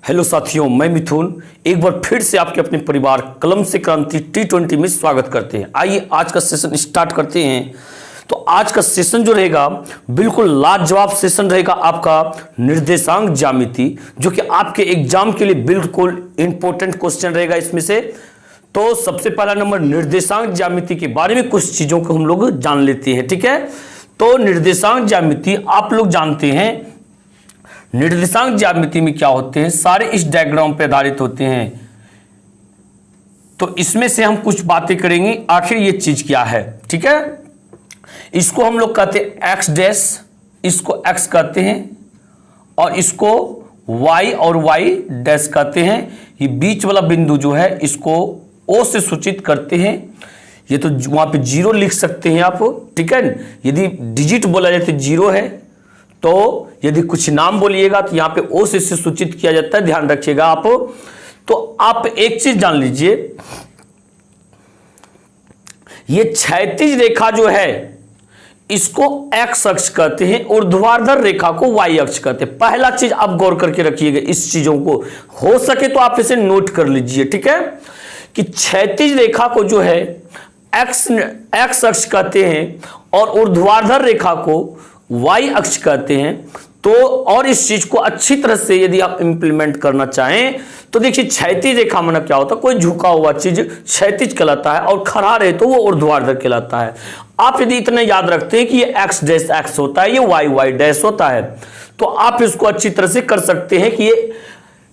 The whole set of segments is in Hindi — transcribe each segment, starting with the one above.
हेलो साथियों, मैं मिथुन एक बार फिर से आपके अपने परिवार कलम से क्रांति T20 में स्वागत करते हैं। आइए आज का सेशन स्टार्ट करते हैं। तो आज का सेशन जो रहेगा बिल्कुल लाजवाब सेशन रहेगा आपका निर्देशांक ज्यामिति, जो कि आपके एग्जाम के लिए बिल्कुल इंपॉर्टेंट क्वेश्चन रहेगा इसमें से। तो सबसे पहला नंबर निर्देशांक ज्यामिति के बारे में कुछ चीजों को हम लोग जान लेते हैं, ठीक है। तो निर्देशांक ज्यामिति आप लोग जानते हैं, निर्देशांक ज्यामिति में क्या होते हैं, सारे इस डायग्राम पर आधारित होते हैं। तो इसमें से हम कुछ बातें करेंगे आखिर ये चीज क्या है, ठीक है। इसको हम लोग कहते हैं एक्स डैश, इसको एक्स कहते हैं और इसको वाई और वाई डैश कहते हैं। ये बीच वाला बिंदु जो है इसको ओ से सूचित करते हैं। ये तो वहां पे जीरो लिख सकते हैं आप, ठीक है। यदि डिजिट बोला जाए तो जीरो है, तो यदि कुछ नाम बोलिएगा तो यहाँ पे ओ से सूचित किया जाता है, ध्यान रखिएगा आप। तो आप एक चीज जान लीजिए, ये क्षैतिज रेखा जो है इसको एक्स अक्ष कहते हैं, ऊर्ध्वाधर रेखा को वाई अक्ष कहते हैं। पहला चीज आप गौर करके रखिएगा इस चीजों को, हो सके तो आप इसे नोट कर लीजिए, ठीक है, कि क्षैतिज रेखा को जो है एक्स अक्ष कहते हैं और ऊर्ध्वाधर रेखा को वाई अक्ष कहते हैं। तो और इस चीज को अच्छी तरह से यदि आप इंप्लीमेंट करना चाहें तो देखिए, क्षैतिज रेखा मतलब क्या होता है, कोई झुका हुआ चीज क्षैतिज कहलाता है और खड़ा रहे तो वो ऊर्ध्वाधर कहलाता है। आप यदि इतना याद रखते हैं कि ये एक्स डैश एक्स होता है, ये वाई वाई डैश होता है, तो आप इसको अच्छी तरह से कर सकते हैं कि ये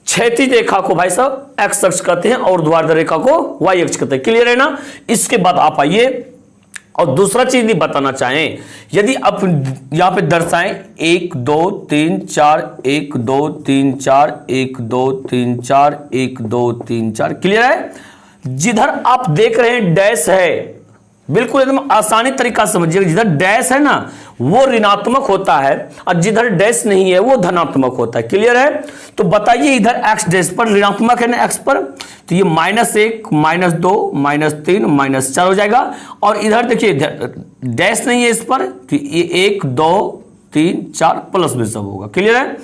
क्षैतिज रेखा को भाई साहब एक्स अक्ष कहते हैं और ऊर्ध्वाधर रेखा को वाई अक्ष कहते हैं। क्लियर है ना। इसके बाद आप आइए और दूसरा चीज भी बताना चाहें, यदि आप यहां पे दर्शाएं 1 2 3 4 1 2 3 4 1 2 3 4 1 2 3 4। क्लियर है। जिधर आप देख रहे हैं डैश है, बिल्कुल एकदम आसानी तरीका से समझिएगा, जिधर डैश है ना वो ऋणात्मक होता है और जिधर डैश नहीं है वो धनात्मक होता है। क्लियर है। तो बताइए, इधर एक्स डैश पर ऋणात्मक है ना एक्स पर, तो ये -1 -2 -3 -4 हो जाएगा। और इधर देखिए डैश नहीं है इस पर, तो ये 1 2 3 4 प्लस में सब होगा। क्लियर है।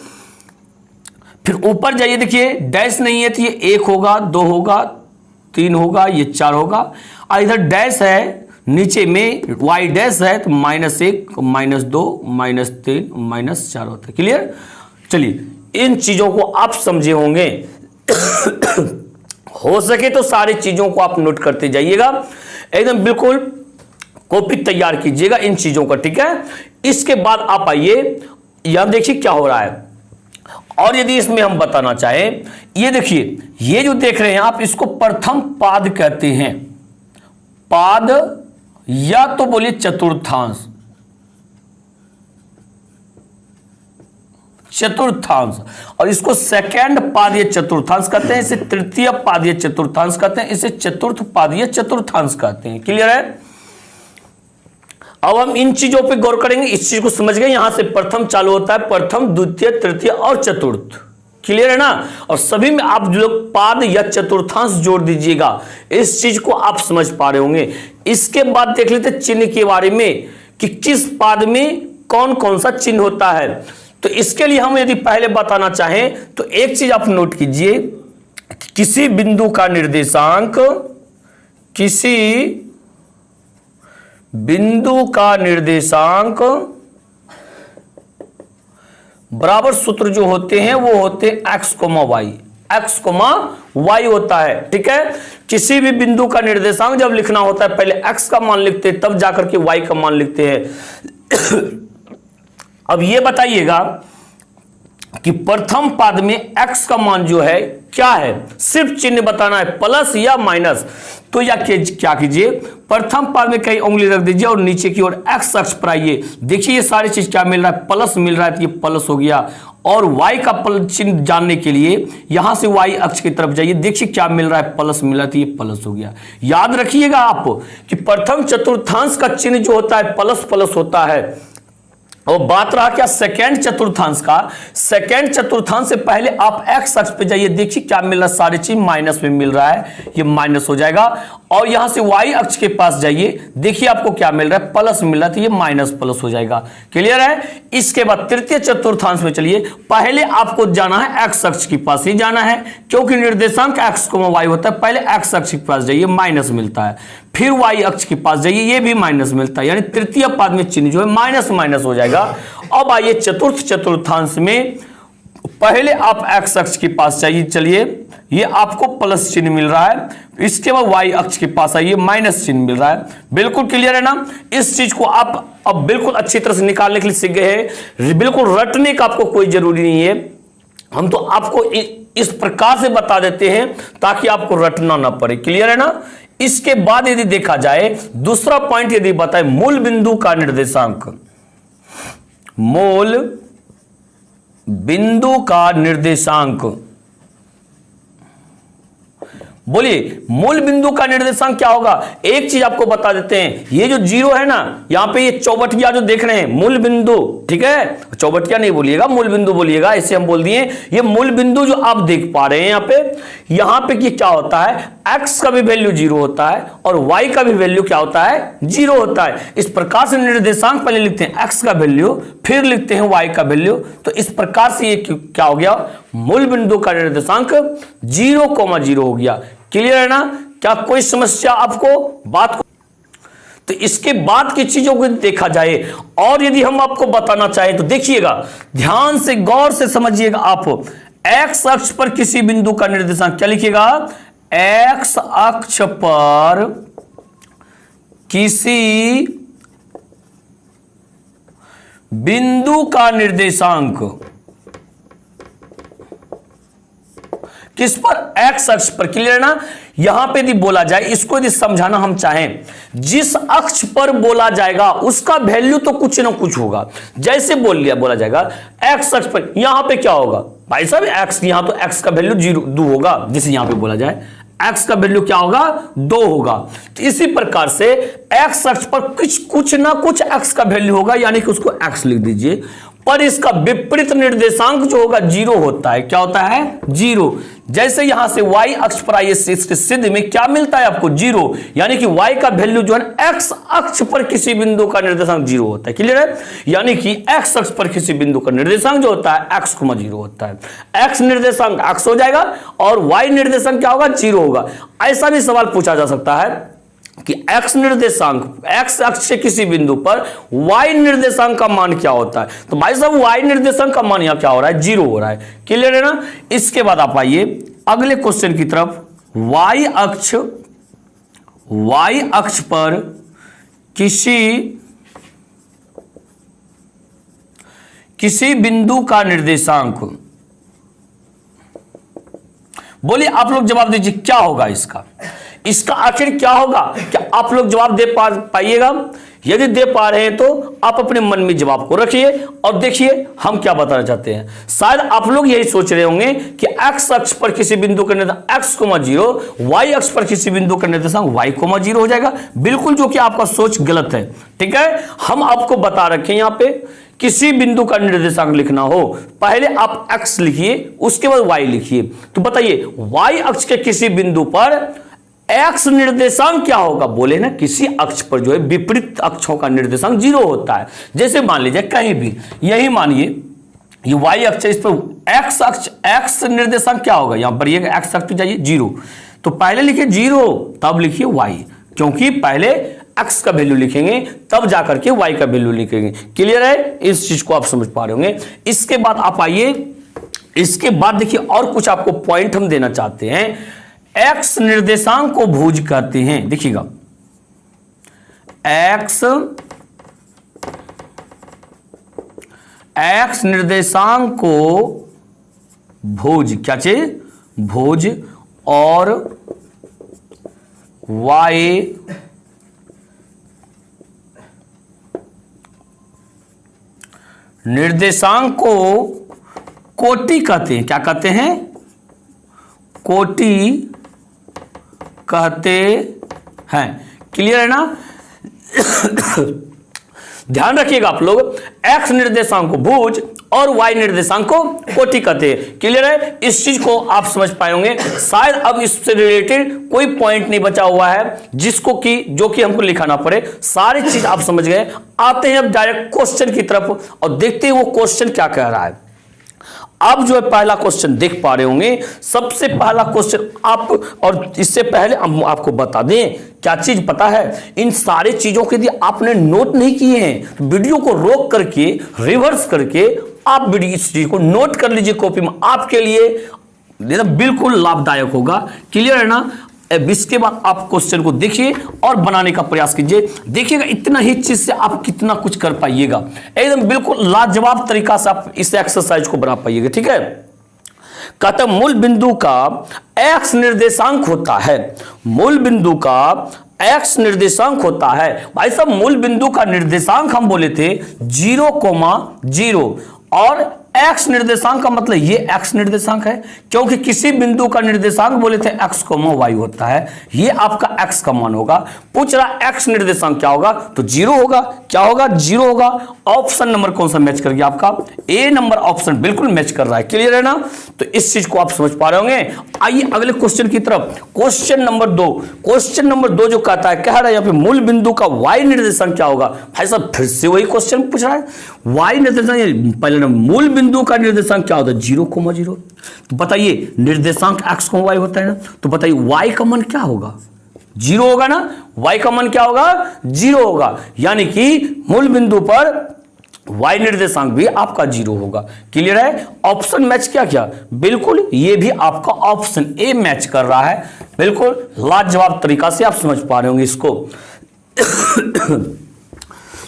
फिर ऊपर जाइए, देखिए डैश नहीं है तो ये 1 होगा, 2 होगा, 3 होगा, ये 4 होगा। और इधर डैश है नीचे में वाई डैश है तो -1 -2 -3 -4 होता है। क्लियर। चलिए इन चीजों को आप समझे होंगे। हो सके तो सारी चीजों को आप नोट करते जाइएगा, एकदम बिल्कुल कॉपी तैयार कीजिएगा इन चीजों का, ठीक है। इसके बाद आप आइए, यहां देखिए क्या हो रहा है। और यदि इसमें हम बताना चाहें, ये देखिए, ये जो देख रहे हैं आप, इसको प्रथम पाद कहते हैं। पाद या तो बोलिए चतुर्थांश, चतुर्थांश, और इसको सेकंड पादीय चतुर्थांश कहते हैं, इसे तृतीय पादीय चतुर्थांश कहते हैं, इसे चतुर्थ पादीय चतुर्थांश कहते हैं। क्लियर है। अब हम इन चीजों पे गौर करेंगे, इस चीज को समझ गए। यहां से प्रथम चालू होता है, प्रथम द्वितीय तृतीय और चतुर्थ। क्लियर है ना। और सभी में आप जो लोग पाद या चतुर्थांश जोड़ दीजिएगा, इस चीज को आप समझ पा रहे होंगे। इसके बाद देख लेते चिन्ह के बारे में कि किस पाद में कौन कौन सा चिन्ह होता है। तो इसके लिए हम यदि पहले बताना चाहें तो एक चीज आप नोट कीजिए, किसी बिंदु का निर्देशांक, किसी बिंदु का निर्देशांक बराबर सूत्र जो होते हैं वो होते हैं X comma Y, X comma Y होता है, ठीक है। किसी भी बिंदु का निर्देशांक जब लिखना होता है पहले एक्स का मान लिखते हैं, तब जाकर के वाई का मान लिखते हैं। अब ये बताइएगा कि प्रथम पाद में एक्स का मान जो है क्या है, सिर्फ चिन्ह बताना है, प्लस या माइनस। तो या क्या कीजिए, प्रथम पाद में कहीं उंगली रख दीजिए और नीचे की ओर एक्स अक्ष पर आइए। देखिए ये सारी चीज क्या मिल रहा है, प्लस मिल रहा है, तो ये प्लस हो गया। और वाई का चिन्ह जानने के लिए यहां से वाई अक्ष की तरफ जाइए, देखिए क्या मिल रहा है, प्लस मिल रहा है, तो ये प्लस हो गया। याद रखिएगा आप कि प्रथम चतुर्थांश का चिन्ह जो होता है प्लस प्लस होता है, और बात रहा क्या सेकेंड चतुर्थांश का। सेकेंड चतुर्थांश से पहले आप एक्स अक्ष पे जाइए, देखिए क्या मिल रहा है, सारी चीज माइनस में मिल रहा है, ये माइनस हो जाएगा। और यहां से वाई अक्ष के पास जाइए, देखिए आपको क्या मिल रहा है, प्लस मिल रहा है, तो ये माइनस प्लस हो जाएगा। क्लियर है। इसके बाद तृतीय चतुर्थांश में चलिए, पहले आपको जाना है एक्स अक्ष के पास ही जाना है, क्योंकि निर्देशांक एक्स को वाई होता है। पहले एक्स अक्ष के पास जाइए, माइनस मिलता है, फिर वाई अक्ष के पास जाइए, ये भी माइनस मिलता है, यानी तृतीय पद में चिन्ह जो है माइनस माइनस हो जाएगा। अब आइए चतुर्थ चतुर्थांश में, पहले आप एक्स अक्ष के पास जाइए, चलिए ये आपको प्लस चिन्ह मिल रहा है, इसके बाद वाई अक्ष के पास आइए, माइनस चिन्ह मिल रहा है। बिल्कुल क्लियर है ना। इस चीज को आप अब बिल्कुल अच्छी तरह से निकालने के लिए सीख गए हैं, बिल्कुल रटने का आपको कोई जरूरी नहीं है, हम तो आपको इस प्रकार से बता देते हैं ताकि आपको रटना ना पड़े। क्लियर है ना। इसके बाद यदि देखा जाए दूसरा पॉइंट, यदि बताए मूल बिंदु का निर्देशांक, मूल बिंदु का निर्देशांक, बोलिए मूल बिंदु का निर्देशांक क्या होगा। एक चीज आपको बता देते हैं, ये जो जीरो है ना, यहां पे ये चौबटिया जो देख रहे हैं मूल बिंदु, ठीक है, चौबटिया नहीं बोलिएगा, मूल बिंदु बोलिएगा, इसे हम बोल दिए। ये मूल बिंदु जो आप देख पा रहे हैं यहां पे कि क्या होता है, एक्स का भी वैल्यू जीरो होता है और वाई का भी वैल्यू क्या होता है, जीरो होता है। इस प्रकार से निर्देशांक पहले लिखते हैं एक्स का वैल्यू, फिर लिखते हैं वाई का वैल्यू, तो इस प्रकार से ये क्या हो गया, मूल बिंदु का निर्देशांक 0,0 हो गया। क्लियर है ना। क्या कोई समस्या आपको बात को। तो इसके बाद की चीजों को देखा जाए और यदि हम आपको बताना चाहें तो देखिएगा, ध्यान से गौर से समझिएगा। आप एक्स अक्ष पर किसी बिंदु का निर्देशांक क्या लिखिएगा, एक्स अक्ष पर किसी बिंदु का निर्देशांक, किस पर, एक्स अक्ष पर। क्लियर है ना। यहां पे यदि बोला जाए, इसको यदि समझाना हम चाहें, जिस अक्ष पर बोला जाएगा उसका वैल्यू तो कुछ ना कुछ होगा। जैसे बोला जाएगा एक्स अक्ष पर, यहां पे क्या होगा भाई साहब, एक्स, यहां तो एक्स का वैल्यू 2 होगा, जिसे यहां पे बोला जाए एक्स का वैल्यू क्या होगा, 2 होगा। तो इसी प्रकार से एक्स अक्ष पर कुछ ना कुछ एक्स का वैल्यू होगा, यानी कि उसको एक्स लिख दीजिए। पर इसका विपरीत निर्देशांक जो होगा 0 होता है। क्या होता है, 0। जैसे यहां से y अक्ष पर आइए, सिद्ध में क्या मिलता है आपको, 0, यानी कि y का वैल्यू जो है x अक्ष पर किसी बिंदु का निर्देशांक 0 होता है। क्लियर है। यानी कि x अक्ष पर किसी बिंदु का निर्देशांक जो होता है x, 0 होता है। x निर्देशांक x हो जाएगा और y निर्देशांक क्या होगा, 0 होगा। ऐसा भी सवाल पूछा जा सकता है कि x निर्देशांक, x अक्ष से किसी बिंदु पर y निर्देशांक का मान क्या होता है। तो भाई साहब y निर्देशांक का मान यहां क्या हो रहा है, 0 हो रहा है। क्लियर है ना। इसके बाद आप आइए अगले क्वेश्चन की तरफ। y अक्ष पर किसी बिंदु का निर्देशांक, बोलिए आप लोग जवाब दीजिए क्या होगा इसका आखिर क्या होगा। क्या आप लोग जवाब दे पाइएगा। यदि दे पा रहे हैं तो आप अपने मन में जवाब को रखिए और देखिए हम क्या बताना चाहते हैं। शायद आप लोग यही सोच रहे होंगे कि एक्स अक्ष पर किसी बिंदु का निर्देशांक x, 0, वाई अक्ष पर किसी बिंदु का निर्देशांक y, 0 हो जाएगा। बिल्कुल, जो कि आपका सोच गलत है। ठीक है, हम आपको बता रखे यहां पे किसी बिंदु का निर्देशांक लिखना हो, पहले आप x लिखिए, उसके बाद y लिखिए। तो बताइए y अक्ष के किसी बिंदु पर x निर्देशांक क्या होगा, बोले ना किसी अक्ष पर जो है विपरीत अक्षों का निर्देशांक 0 होता है। जैसे मान लीजिए कहीं भी, यही मानिए ये y अक्ष, इस पर x निर्देशांक क्या होगा, यहां पर ये x अक्ष पे जाइए 0, तो पहले लिखिए 0 तब लिखिए y, क्योंकि पहले x का वैल्यू लिखेंगे तब जाकर के y का वैल्यू लिखेंगे। क्लियर है, इस चीज को आप समझ पा रहे होंगे। इसके बाद आप आइए, इसके बाद देखिए और कुछ आपको पॉइंट हम देना चाहते हैं। x निर्देशांक को भुज कहते हैं। देखिएगा x निर्देशांक को भुज, क्या चीज, भुज, और y निर्देशांक को कोटि कहते हैं। क्या कहते हैं, कोटि कहते हैं। क्लियर है ना। ध्यान रखिएगा आप लोग, एक्स निर्देशांक को भुज और वाई निर्देशांक को कोटि कहते हैं। क्लियर है? इस चीज को आप समझ पाए होंगे। शायद अब इससे रिलेटेड कोई पॉइंट नहीं बचा हुआ है जिसको कि जो कि हमको लिखाना पड़े। सारी चीज आप समझ गए। आते हैं अब डायरेक्ट क्वेश्चन की तरफ और देखते हैं वो क्वेश्चन क्या कह रहा है। अब जो है पहला क्वेश्चन देख पा रहे होंगे। सबसे पहला क्वेश्चन आप, और इससे पहले हम आपको बता दें क्या चीज पता है, इन सारी चीजों के लिए आपने नोट नहीं किए हैं तो वीडियो को रोक करके रिवर्स करके आप वीडियो इस चीज को नोट कर लीजिए कॉपी में, आपके लिए बिल्कुल लाभदायक होगा। क्लियर है ना? इसके बाद आप क्वेश्चन को देखिए और बनाने का प्रयास कीजिए। देखिएगा इतना ही चीज से आप कितना कुछ कर पाइएगा। एकदम बिल्कुल लाजवाब तरीका से आप इस एक्सरसाइज को बना पाइएगा। ठीक है? कहता मूल बिंदु का एक्स निर्देशांक होता है। मूल बिंदु का एक्स निर्देशांक होता है। भाई साहब मूल बिंदु का निर्देशांक हम बोले थे 0,0 और एक्स निर्देशांक का मतलब ये एक्स निर्देशांक है क्योंकि किसी बिंदु का निर्देशांक बोले थे एक्स, वाई होता है। ये आपका एक्स का मान होगा। पूछ रहा एक्स निर्देशांक क्या होगा तो 0 होगा। क्या होगा? 0 होगा। ऑप्शन नंबर कौन सा मैच कर गया आपका? ए नंबर ऑप्शन बिल्कुल मैच कर रहा है। क्लियर है ना? तो इस चीज को आप समझ पा रहे होंगे। आइए अगले क्वेश्चन की तरफ। Question number 2। क्वेश्चन नंबर 2 जो कहता है, कह रहा है यहाँ पे मूल बिंदु का वाई निर्देशांक क्या होगा। भाई साहब फिर से वही क्वेश्चन पूछ रहा है। वाई निर्देशांक पहले मूल बिंदु का निर्देशांक क्या होता है? 0,0। तो बताइए निर्देशांक x, y होता है ना, तो बताइए y का मान क्या होगा? 0 होगा ना। y का मान क्या होगा? 0 होगा। यानी कि मूल बिंदु पर y निर्देशांक भी आपका 0 होगा। क्लियर है? ऑप्शन मैच क्या किया? बिल्कुल ये भी आपका ऑप्शन ए मैच कर रहा है। बिल्कुल लाजवाब तरीका से आप समझ पा रहे होंगे इसको।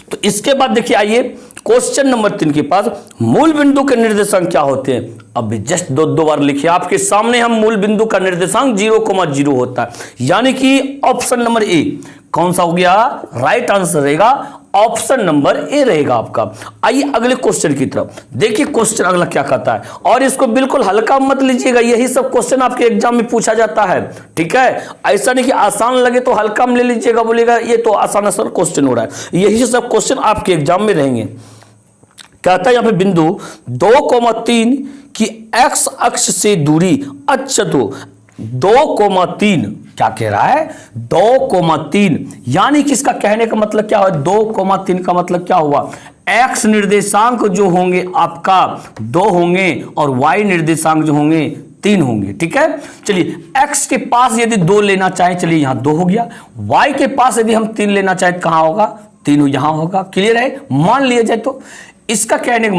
तो इसके बाद देखिए, आइए क्वेश्चन नंबर 3 के पास। मूल बिंदु के निर्देशांक क्या होते हैं? अभी जस्ट दो बार लिखिए आपके सामने। हम मूल बिंदु का निर्देशांक 0,0 होता है। यानी कि ऑप्शन नंबर ए कौन सा हो गया? राइट आंसर रहेगा ऑप्शन नंबर ए रहेगा आपका। आइए अगले क्वेश्चन की तरफ। देखिए क्वेश्चन अगला क्या कहता है, और इसको बिल्कुल हल्का मत लीजिएगा। यही सब क्वेश्चन आपके एग्जाम में पूछा जाता है। ठीक है? ऐसा नहीं कि आसान लगे तो हल्का में ले लीजिएगा, बोलेगा ये तो आसान आसान क्वेश्चन हो रहा है। यही सब क्वेश्चन आपके एग्जाम में रहेंगे। कहता है यहाँ पे बिंदु 2,3 की एक्स अक्ष से दूरी। अच्छा तो 2,3 क्या कह रहा है? 2,3 यानी कि इसका कहने का मतलब क्या हुआ? 2,3 का मतलब क्या हुआ? एक्स निर्देशांक जो होंगे आपका 2 होंगे और वाई निर्देशांक जो होंगे 3 होंगे। ठीक है? चलिए एक्स के पास यदि 2 लेना चाहे, चलिए यहां 2 हो गया। वाई के पास यदि हम 3 लेना चाहे कहां होगा? 3 यहां होगा। क्लियर है? मान लिया जाए तो इसका कहने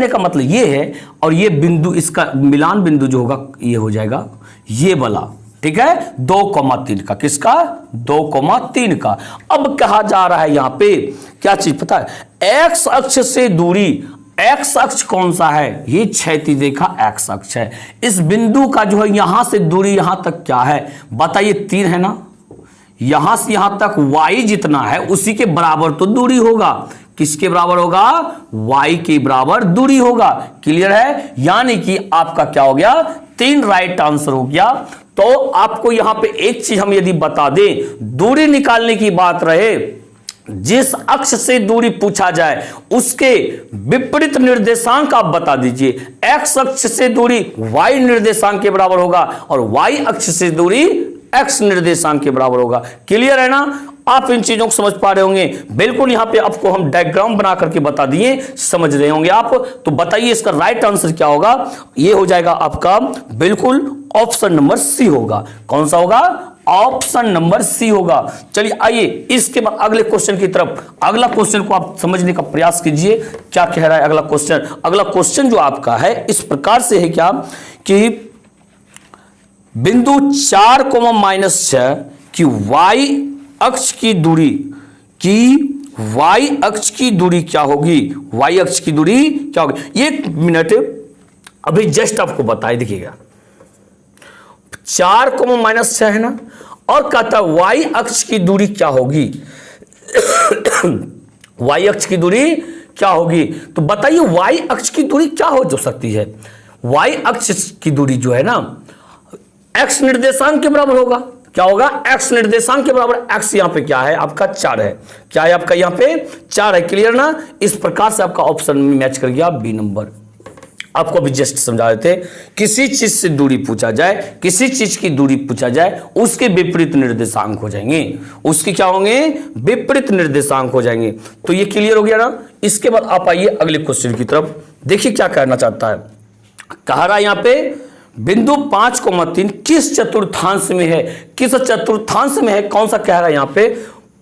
का मतलब ये है, और ये बिंदु इसका मिलान बिंदु जो होगा ये हो जाएगा ये वाला। ठीक है? 2,3 का। किसका? 2,3 का। अब कहा जा रहा है यहां पे क्या चीज पता है? एक्स अक्ष से दूरी। एक्स अक्ष कौन सा है? ये क्षैतिज रेखा एक्स अक्ष है। इस बिंदु का जो है यहां से दूरी यहां तक क्या है बताइए? 3 है ना। यहां से यहां तक y जितना है उसी के बराबर तो दूरी होगा। किसके बराबर होगा? y के बराबर दूरी होगा। क्लियर है? यानी कि आपका क्या हो गया? 3 राइट आंसर हो गया। तो आपको यहां पे एक चीज हम यदि बता दें, दूरी निकालने की बात रहे, जिस अक्ष से दूरी पूछा जाए उसके विपरीत निर्देशांक आप बता दीजिए। एक्स अक्ष से दूरी y निर्देशांक के बराबर होगा और y अक्ष से दूरी x निर्देशांक के बराबर होगा। क्लियर है ना? आप इन चीजों को समझ पा रहे होंगे। बिल्कुल यहां पे आपको हम डायग्राम बना करके बता दिए, समझ रहे होंगे आप। तो बताइए इसका राइट आंसर क्या होगा? ये हो जाएगा आपका बिल्कुल ऑप्शन नंबर सी होगा। कौन सा होगा? ऑप्शन नंबर सी होगा। चलिए आइए इसके बाद अगले क्वेश्चन की तरफ। अगला क्वेश्चन को आप समझने का प्रयास कीजिए क्या कह रहा है अगला क्वेश्चन। अगला क्वेश्चन जो आपका है इस प्रकार से है क्या कि बिंदु 4,-6 की y अक्ष की दूरी क्या होगी? y अक्ष की दूरी क्या होगी? 1 मिनट अभी जस्ट आपको बताए। देखिएगा 4,-6 है ना, और कहता है y अक्ष की दूरी क्या होगी? y अक्ष की दूरी क्या होगी? तो बताइए y अक्ष की दूरी क्या हो सकती है? y अक्ष की दूरी जो है ना x निर्देशांक के बराबर होगा। क्या होगा, x निर्देशांक के बराबर x यहां पे क्या है आपका 4 है, क्या है आपका यहां पे 4 है। क्लियर ना, इस प्रकार से आपका ऑप्शन में मैच कर गया बी नंबर। आपको अभी जस्ट समझा देते, किसी चीज से दूरी पूछा जाए, किसी चीज की दूरी पूछा जाए, उसके विपरीत निर्देशांक हो जाएंगे, उसके क्या होंगे, विपरीत निर्देशांक हो जाएंगे। तो ये क्लियर हो गया ना। इसके बाद आप आइए अगले क्वेश्चन की तरफ, देखिए क्या कहना चाहता है। कह रहा है यहां पे बिंदु 5,3 किस चतुर्थांश में है, किस चतुर्थांश में है, कौन सा कह रहा है यहां पे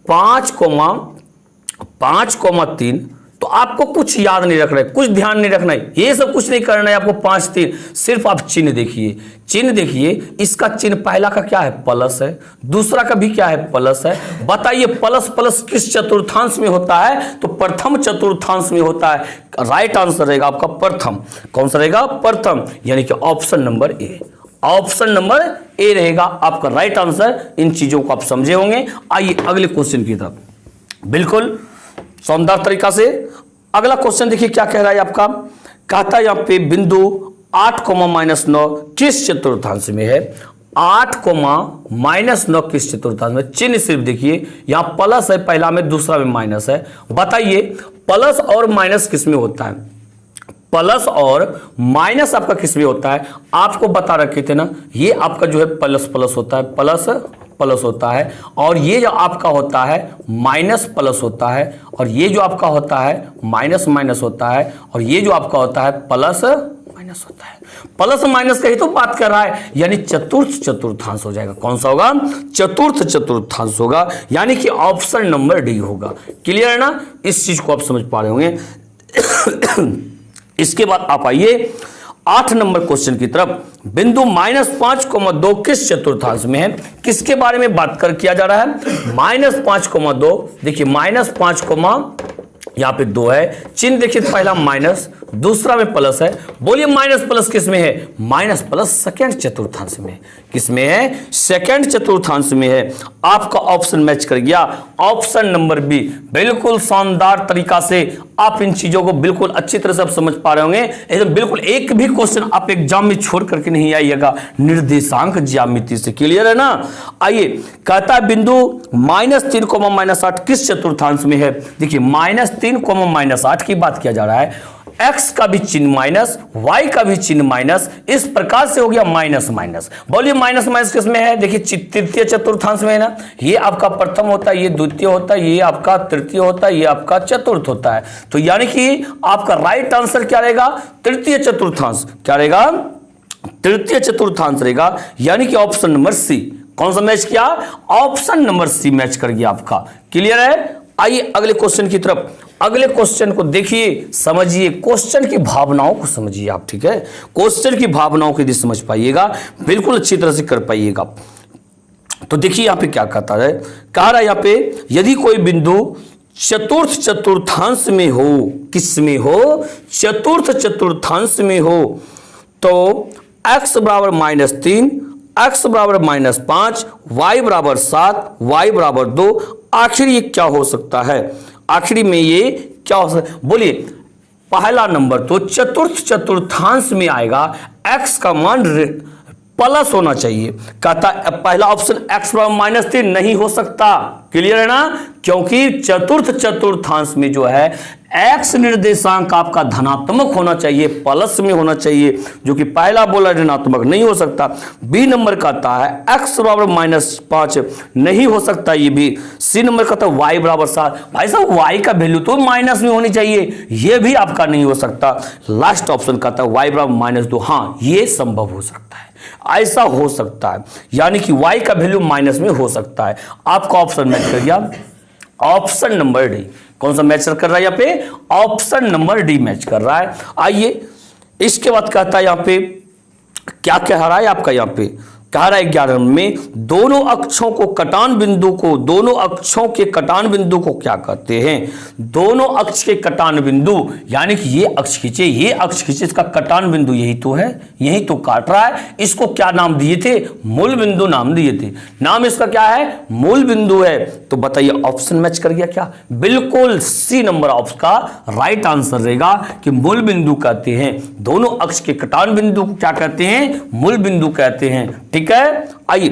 5,3। तो आपको कुछ याद नहीं रखना है, कुछ ध्यान नहीं रखना है, ये सब कुछ नहीं करना है आपको। 5,3 सिर्फ आप चिन्ह देखिए, चिन्ह देखिए। इसका चिन्ह पहला का क्या है, प्लस है, दूसरा का भी क्या है, प्लस है। बताइए प्लस प्लस किस चतुर्थांश में होता है, तो प्रथम चतुर्थांश में होता है। राइट आंसर रहेगा आपका प्रथम। कौन सा रहेगा, प्रथम, यानी कि option number A. Option number A रहेगा आपका राइट आंसर। इन चीजों को आप समझे होंगे। आइए अगले क्वेश्चन की तरफ, बिल्कुल शानदार तरीका से। अगला क्वेश्चन देखिए क्या कह रहा है आपका। कहता है यहां पे बिंदु 8,-9 किस चतुर्थांश में है। 8,-9 किस चतुर्थांश में, चिन्ह सिर्फ देखिए, यहां प्लस है पहला में, दूसरा में माइनस है। बताइए प्लस और माइनस किस में होता है, प्लस और माइनस आपका किस में होता है। आपको बता रखे थे ना, ये आपका जो है प्लस प्लस होता है, प्लस प्लस होता है, और ये जो आपका होता है माइनस प्लस होता है, और ये जो आपका होता है माइनस माइनस होता है, और ये जो आपका होता है प्लस माइनस होता है। प्लस माइनस का ही तो बात कर रहा है, यानी चतुर्थ चतुर्थांश हो जाएगा। कौन सा होगा, चतुर्थ चतुर्थांश होगा, यानी कि ऑप्शन नंबर डी होगा। क्लियर है ना, इस चीज को आप समझ पा रहे होंगे। इसके बाद आप आइए 8 नंबर क्वेश्चन की तरफ। बिंदु -5,2 किस चतुर्थांश में है, किसके बारे में बात कर किया जा रहा है, -5,2। देखिए -5, यहां पे 2 है, चिन्ह देखिए पहला माइनस, दूसरा में प्लस है। बोलिए माइनस प्लस किस में है, माइनस प्लस सेकंड चतुर्थांश में, किस में है, सेकंड चतुर्थांश में है। आपका ऑप्शन मैच कर गया, ऑप्शन नंबर बी। बिल्कुल शानदार तरीका से आप इन चीजों को बिल्कुल अच्छी तरह से आप समझ पा रहे होंगे। एकदम बिल्कुल एक भी क्वेश्चन आप एग्जाम में छोड़ करके नहीं आइएगा निर्देशांक ज्यामिति से। क्लियर है ना। आइए कहता है बिंदु -3,-8 किस चतुर्थांश में है। देखिए -3,-8 की बात किया जा रहा है। x का भी चिन्ह माइनस, y का भी चिन्ह माइनस, इस प्रकार से हो गया माइनस माइनस। बोलिए माइनस माइनस किस में है, देखिए तृतीय चतुर्थांश में है ना। ये आपका प्रथम होता है, ये द्वितीय होता है, ये आपका तृतीय होता है, ये आपका चतुर्थ होता है। तो यानी कि आपका राइट आंसर क्या रहेगा, तृतीय चतुर्थांश। क्या रहेगा, तृतीय चतुर्थांश रहेगा, यानी कि ऑप्शन नंबर सी। कौन सा मैच किया, ऑप्शन नंबर सी मैच कर गया आपका। क्लियर है। आइए अगले क्वेश्चन की तरफ। अगले क्वेश्चन को देखिए, समझिए, क्वेश्चन की भावनाओं को समझिए आप, ठीक है। क्वेश्चन की भावनाओं को यदि समझ पाइएगा, बिल्कुल अच्छी तरह से कर पाइएगा। तो देखिए यहां पे क्या कहता है, कह रहा है यहां पे यदि कोई बिंदु चतुर्थ चतुर्थांश में हो, किस में हो, चतुर्थ चतुर्थांश में हो, तो x बराबर -3, x बराबर -5, y बराबर 7, y बराबर 2। आखिर ये क्या हो सकता है, आखिरी में ये क्या हो सकता है। बोलिए पहला नंबर तो चतुर्थ चतुर्थांश में आएगा, x का मान प्लस होना चाहिए। कहता पहला ऑप्शन x बराबर -3 नहीं हो सकता। क्लियर है ना, क्योंकि चतुर्थ चतुर्थांश में जो है x निर्देशांक आपका धनात्मक होना चाहिए, प्लस में होना चाहिए, जो कि पहला बोला ऋणात्मक नहीं हो सकता। बी नंबर कहता है x बराबर -5 नहीं हो सकता, ये भी। सी नंबर कहता है y बराबर 7। भाई साहब y का वैल्यू तो माइनस में होनी चाहिए, ये भी आपका नहीं हो सकता। लास्ट ऑप्शन कहता है y बराबर -2। हाँ, ये संभव हो सकता है, ऐसा हो सकता है, यानी कि y का वैल्यू माइनस में हो सकता है। आपका ऑप्शन मैच कर गया, ऑप्शन नंबर डी। कौन सा मैच कर रहा है यहाँ पे, ऑप्शन नंबर डी मैच कर रहा है। आइए इसके बाद कहता है यहाँ पे क्या कह रहा है आपका, यहाँ पे कह रहा है 11 में दोनों अक्षों को कटान बिंदु को, दोनों अक्षों के कटान बिंदु को क्या कहते हैं। दोनों अक्ष के कटान बिंदु, यानी कि ये अक्ष खींचे, ये अक्ष खींचे, इसका कटान बिंदु यही तो है, यही तो काट रहा है। इसको क्या नाम दिए थे, मूल बिंदु नाम दिए थे। नाम इसका क्या है, मूल बिंदु है। तो बताइए ऑप्शन मैच कर गया क्या, बिल्कुल सी नंबर ऑप्शन का राइट आंसर रहेगा कि मूल बिंदु कहते हैं। दोनों अक्ष के कटान बिंदु को क्या कहते हैं, मूल बिंदु कहते हैं। ठीक है। आइए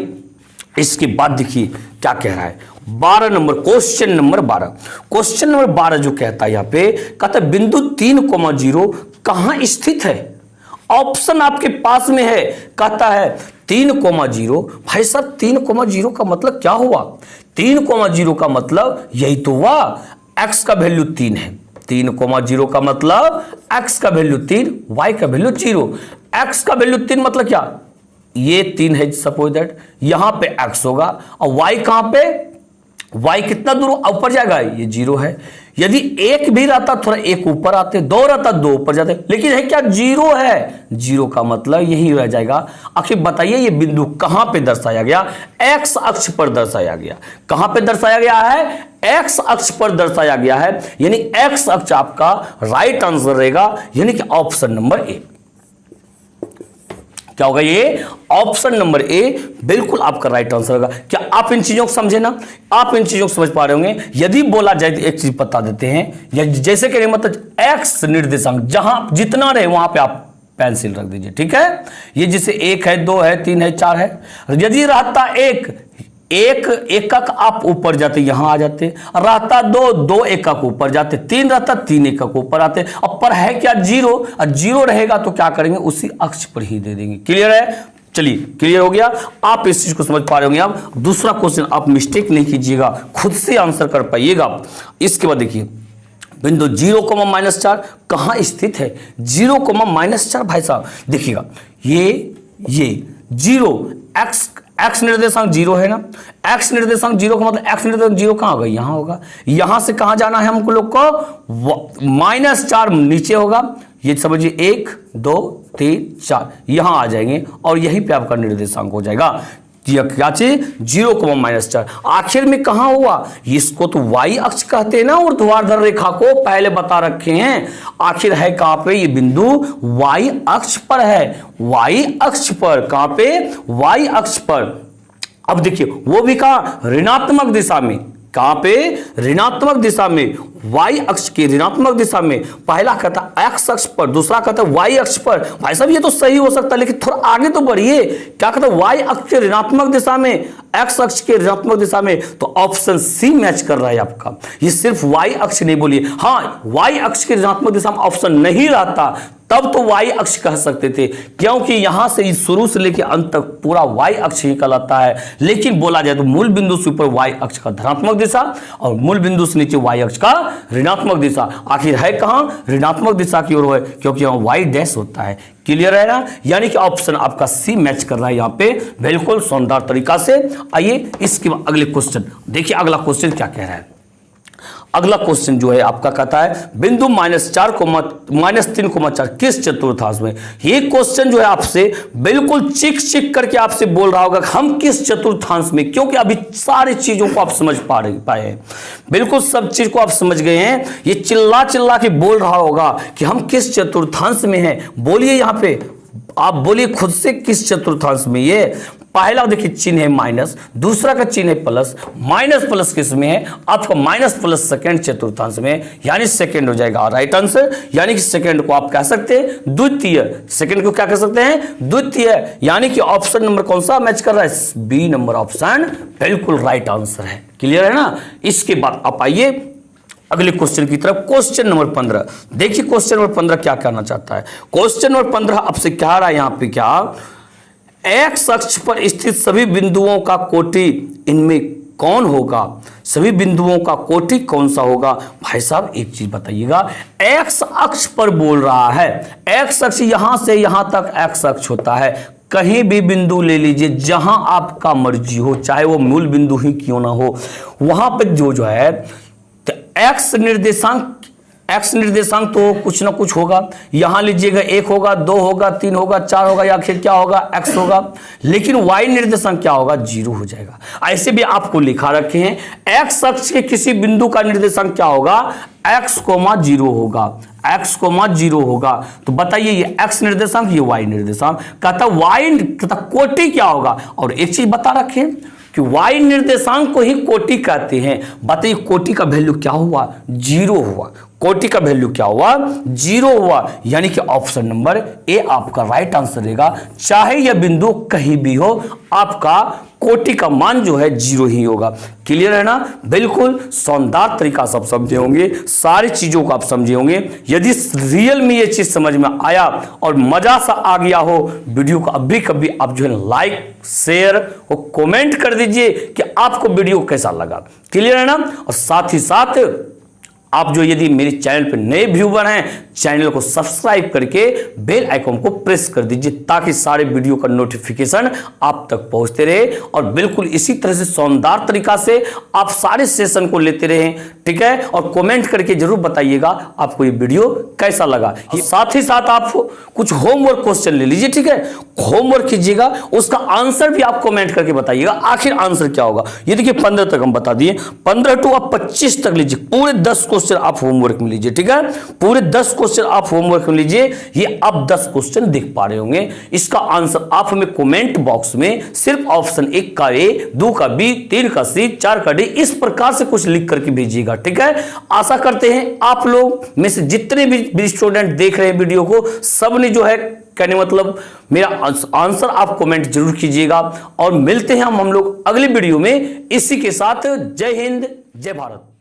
इसके बाद देखिए क्या कह रहा है 12 number, question number 12। Question number 12 जो कहता है यहां पे, कहता है बिंदु 3,0 कहां स्थित है। ऑप्शन आपके पास में है, कहता है 3,0। भाई साहब 3,0 का मतलब क्या हुआ? 3,0 का मतलब यही तो हुआ, x का वैल्यू 3 है। 3,0 का मतलब x का वैल्यू 3, y का वैल्यू 0। x का वैल्यू 3 मतलब क्या? ये 3 है, सपोज दैट यहां पे x होगा, और y कहां पे, y कितना दूर ऊपर जाएगा, ये 0 है। यदि 1 भी रहता थोड़ा 1 ऊपर आते, 2 रहता 2 ऊपर जाते, लेकिन है क्या, 0 है। 0 का मतलब यही रह जाएगा। आखिर बताइए ये बिंदु कहां पे दर्शाया गया? x अक्ष पर दर्शाया गया। कहां पे दर्शाया गया है? x अक्ष पर दर्शाया गया है, यानी x अक्ष आपका राइट आंसर रहेगा, यानी कि ऑप्शन नंबर ए। क्या होगा ये? ऑप्शन नंबर ए बिल्कुल आपका राइट आंसर होगा। क्या आप इन चीजों को समझे ना? आप इन चीजों को समझ पा रहे होंगे। यदि बोला जाए तो एक चीज बता देते हैं, या जैसे करें मतलब एक्स निर्देशांक जहां जितना रहे वहां पे आप पेंसिल रख दीजिए, ठीक है। ये जैसे 1 है, 2 है, 3 है, 4 है, यदि रहता एक एकक आप ऊपर जाते, यहां आ जाते, रहता 2 एकक ऊपर जाते, 3 रहता 3 एकक ऊपर आते, अब पर है क्या 0, और 0 रहेगा तो क्या करेंगे, उसी अक्ष पर ही दे देंगे। क्लियर है? चलिए क्लियर हो गया, आप इस चीज को समझ पा रहे होंगे। आप दूसरा क्वेश्चन आप मिस्टेक नहीं कीजिएगा, खुद से आंसर कर पाइएगा। इसके बाद देखिए बिंदु 0,-4 कहां स्थित है? 0,-4 भाई साहब देखिएगा, ये 0 एक्स निर्देशांक 0 है ना। एक्स निर्देशांक 0 का मतलब एक्स निर्देशांक 0 कहां होगा? यहां होगा। यहां से कहां जाना है हमको लोग को? -4 नीचे होगा। ये समझिए 1 2 3 4 यहां आ जाएंगे, और यहीं पे आपका निर्देशांक हो जाएगा। क्या चीज? 0,-4। आखिर में कहां हुआ? इसको तो y अक्ष कहते हैं ना, ऊर्ध्वाधर रेखा को पहले बता रखे हैं। आखिर है कहां पे? ये बिंदु y अक्ष पर है। y अक्ष पर, कहां पे? y अक्ष पर। अब देखिए वो भी कहां? ऋणात्मक दिशा में। कहां पे? ऋणात्मक दिशा में, y अक्ष की ऋणात्मक दिशा में। पहला कहता x अक्ष पर, दूसरा कहता y अक्ष पर। भाई साहब ये तो सही हो सकता है, लेकिन थोड़ा आगे तो बढ़िए। क्या कहता है? y अक्ष के ऋणात्मक दिशा में, x अक्ष के ऋणात्मक दिशा में, तो ऑप्शन सी मैच कर रहा है आपका। ये सिर्फ y अक्ष नहीं बोलिए, हाँ y अक्ष के ऋणात्मक दिशा में ऑप्शन नहीं रहता तब तो y अक्ष कह सकते थे, क्योंकि यहां से शुरू से लेकर अंत तक पूरा y अक्ष ही कहलाता है। लेकिन बोला जाए तो मूल बिंदु से ऊपर y अक्ष का धनात्मक दिशा, और मूल बिंदु से नीचे y अक्ष का ऋणात्मक दिशा। आखिर है कहां? ऋणात्मक दिशा की ओर है, क्योंकि यहां y डैश होता है। क्लियर है ना? यानी कि ऑप्शन आपका सी मैच कर रहा है यहां पे बिल्कुल शानदार तरीका से। आइए इसके बाद अगले क्वेश्चन देखिए, अगला क्वेश्चन क्या कह रहा है। अगला क्वेश्चन जो है आपका कहता है बिंदु -3,4 किस चतुर्थांश में। ये क्वेश्चन जो है आपसे बिल्कुल चिक करके आपसे बोल रहा होगा हम किस चतुर्थांश में, क्योंकि अभी सारी चीजों को आप समझ पाए हैं, बिल्कुल सब चीज को आप समझ गए हैं। ये चिल्ला के बोल रहा होगा कि हम किस चतुर्थांश में हैं। बोलिए यहां पे, आप बोलिए खुद से किस चतुर्थांश में। ये पहला देखिए चिन्ह है माइनस, दूसरा का चिन्ह है प्लस। माइनस प्लस किस में है? आपका माइनस प्लस सेकंड चतुर्थांश में, यानी सेकंड हो जाएगा राइट आंसर। यानी कि सेकंड को आप कह सकते हैं द्वितीय, सेकंड को क्या कह सकते हैं? द्वितीय। यानी कि ऑप्शन नंबर कौन सा मैच कर रहा है? बी नंबर ऑप्शन बिल्कुल राइट आंसर है। क्लियर है ना? इसके बाद आप आइए अगले क्वेश्चन की तरफ। क्वेश्चन नंबर 15 देखिए, क्वेश्चन नंबर 15 क्या कहना चाहता है। क्वेश्चन नंबर 15 आपसे कह रहा है यहां पे क्या, एक्स अक्ष पर स्थित सभी बिंदुओं का कोटि इनमें कौन होगा? सभी बिंदुओं का कोटि कौन सा होगा? भाई साहब एक चीज बताइएगा, एक्स अक्ष पर बोल रहा है। एक्स अक्ष यहां से यहां तक एक्स अक्ष होता है। कहीं भी बिंदु ले लीजिए जहां आपका मर्जी हो, चाहे वो मूल बिंदु ही क्यों ना हो, वहां पर जो है तो एक्स निर्देशांक तो कुछ ना कुछ होगा। यहां लीजिएगा 1 होगा, 2 होगा, 3 होगा, 4 होगा, या आखिर क्या होगा? x होगा। लेकिन y निर्देशांक क्या होगा? 0 हो जाएगा। ऐसे भी आपको लिखा रखे हैं x अक्ष के किसी बिंदु का निर्देशांक क्या होगा? x, 0 होगा। x, 0 होगा। तो बताइए ये x निर्देशांक, ये y निर्देशांक। कहता y तथा कोटि क्या होगा? और एक चीज बता रखे हैं कि y निर्देशांक को ही कोटि कहते हैं। बताइए कोटि का वैल्यू क्या हुआ? 0 हुआ। कोटि का वैल्यू क्या हुआ, 0 हुआ, यानी कि ऑप्शन नंबर ए आपका राइट आंसर रहेगा। चाहे यह बिंदु कहीं भी हो, आपका कोटि का मान जो है 0 ही होगा। क्लियर है ना? बिल्कुल शानदार तरीका से आप समझे होंगे, सारी चीजों को आप समझे होंगे। यदि रियल में ये चीज समझ में आया और मजा सा आ गया हो, वीडियो को अभी कभी आप जो है लाइक, शेयर और कमेंट कर दीजिए कि आपको वीडियो कैसा लगा। क्लियर है ना? और साथ ही साथ आप जो यदि मेरे चैनल पर नए व्यूवर हैं, चैनल को सब्सक्राइब करके बेल आइकन को प्रेस कर दीजिए, ताकि सारे वीडियो का नोटिफिकेशन आप तक पहुंचते रहे और बिल्कुल इसी तरह से शानदार तरीका से आप सारे सेशन को लेते रहें। ठीक है? और कमेंट करके जरूर बताइएगा आपको ये वीडियो कैसा लगा। साथ ही साथ आप कुछ होमवर्क क्वेश्चन ले लीजिए। ठीक है? होमवर्क कीजिएगा, उसका आंसर भी आप कमेंट करके बताइएगा आखिर आंसर क्या होगा। ये देखिए 15 तक हम बता दिए, 15 टू आप 25 तक लीजिए, पूरे 10 क्वेश्चन आप होमवर्क में लीजिए। ठीक है? पूरे 10 क्वेश्चन आप होमवर्क में लीजिए। ये आप 10 क्वेश्चन देख पा रहे होंगे, इसका आंसर आप हमें कमेंट बॉक्स में सिर्फ ऑप्शन 1 का ए, 2 का बी, 3 का सी, 4 का डी, इस प्रकार से कुछ लिख करके भेजिएगा। ठीक है? आशा करते हैं आप लोग में से जितने भी स्टूडेंट देख रहे हैं वीडियो को, सब ने जो है कहने मतलब मेरा आंसर आप कमेंट जरूर कीजिएगा। और मिलते हैं हम लोग अगली वीडियो में इसी के साथ। जय हिंद, जय भारत।